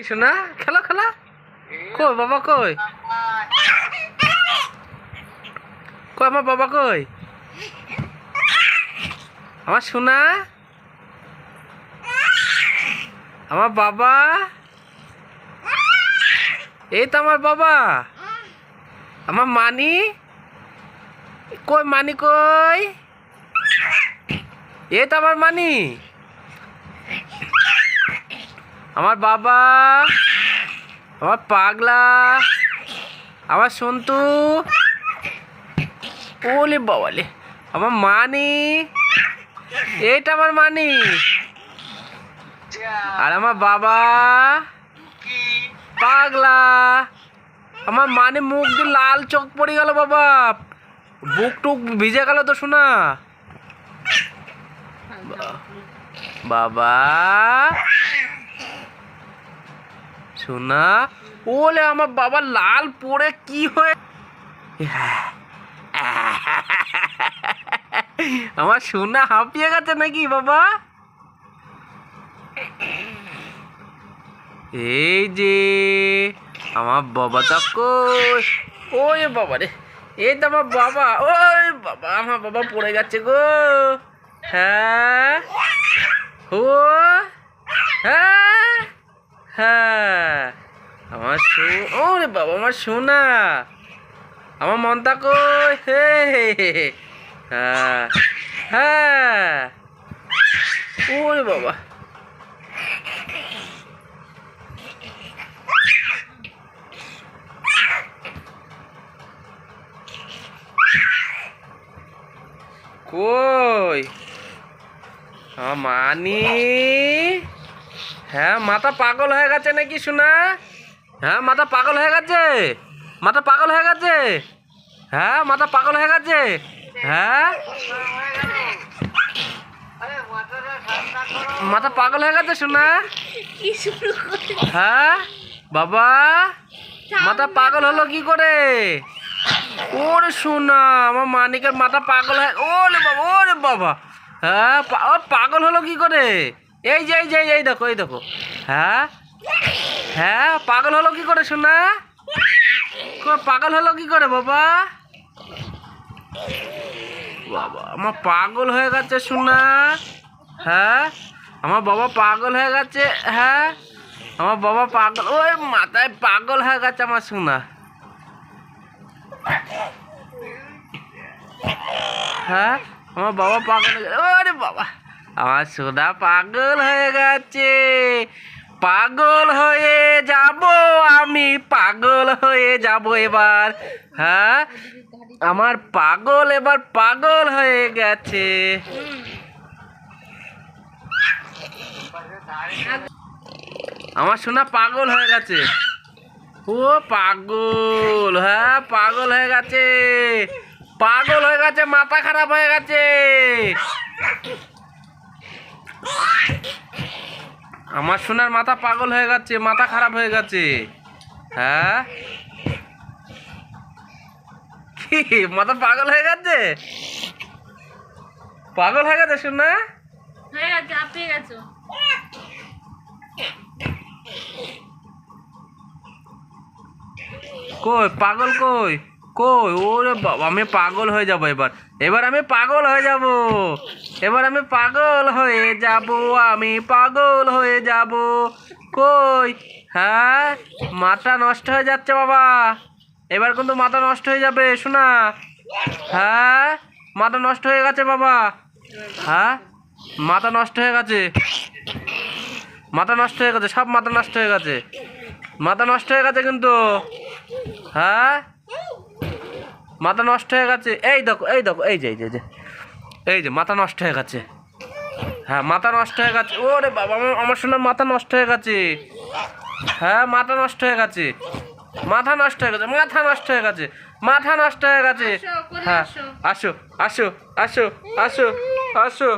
শোনা খেলা খেলা কই বাবা কই কই আমার বাবা কই আমার শোনা আমার বাবা এই তো আমার বাবা আমার মানি কই মানি কই এই তো আমার মানি আমার বাবা আমার পাগলা আমার সন্তু ওলে বাবালে আমার মানি এইটা আমার মানি আর আমার বাবা পাগলা আমার মানে মুখ দিয়ে লাল চোখ পড়ে গেল বাবা বুক টুক ভিজে গেল তো শোনা বাবা শোনা ওলে আমার বাবা লাল পড়ে কি হয়ে আমার সোনা হাঁপিয়ে গেছে নাকি বাবা এই যে আমার বাবা তা কই ওই বাবা রে এই তো আমার বাবা ওই বাবা আমার বাবা পড়ে গেছে গো হ্যাঁ ও হ্যাঁ হ্যাঁ আমার ওরে বাবা আমার সোনা আমার মনটা কই হে হ্যাঁ হ্যাঁ ওরে বাবা কই আমার মানি হ্যাঁ মাথা পাগল হয়ে গেছে নাকি শোনা হ্যাঁ মাথা পাগল হয়ে গেছে মাথা পাগল হয়ে গেছে হ্যাঁ মাথা পাগল হয়ে গেছে হ্যাঁ মাথা পাগল হয়ে গেছে শোনা হ্যাঁ বাবা মাথা পাগল হলো কি করে ওরে শোনা আমার মানিকের মাথা পাগল হয়ে ওরে বাবা হ্যাঁ পাগল হলো কি করে এই যে এই দেখো হ্যাঁ হ্যাঁ পাগল হলো কি করে শোনা পাগল হলো কি করে বাবা বাবা আমার পাগল হয়ে গেছে শোনা হ্যাঁ আমার বাবা পাগল হয়ে গেছে হ্যাঁ আমার বাবা পাগল ওই মাথায় পাগল হয়ে গেছে আমার শোনা হ্যাঁ আমার বাবা পাগল হয়ে গেছে ওরে বাবা আমার সোনা পাগল হয়ে গেছে পাগল হয়ে যাব আমি পাগল হয়ে যাব এবার হ্যাঁ আমার পাগল এবার পাগল হয়ে গেছে আমার সোনা পাগল হয়ে গেছে ও পাগল হ্যাঁ পাগল হয়ে গেছে মাথা খারাপ হয়ে গেছে আমার সোনার মাথা পাগল হয়ে গেছে মাথা খারাপ হয়ে গেছে হ্যাঁ কি মাথা পাগল হয়ে গেছে সোনা কই পাগল কই ওরে বাবা আমি পাগল হয়ে যাব এবার আমি পাগল হয়ে যাব আমি পাগল হয়ে যাব কই হ্যাঁ মাথা নষ্ট হয়ে যাচ্ছে বাবা এবার কিন্তু মাথা নষ্ট হয়ে যাবে শোনা হ্যাঁ মাথা নষ্ট হয়ে গেছে বাবা হ্যাঁ মাথা নষ্ট হয়ে গেছে সব মাথা নষ্ট হয়ে গেছে কিন্তু হ্যাঁ মাথা নষ্ট হয়ে গেছে এই দেখো এই যে মাথা নষ্ট হয়ে গেছে হ্যাঁ মাথা নষ্ট হয়ে গেছে ওরে বাবা আমার সোনার মাথা নষ্ট হয়ে গেছে হ্যাঁ মাথা নষ্ট হয়ে গেছে হ্যাঁ আসো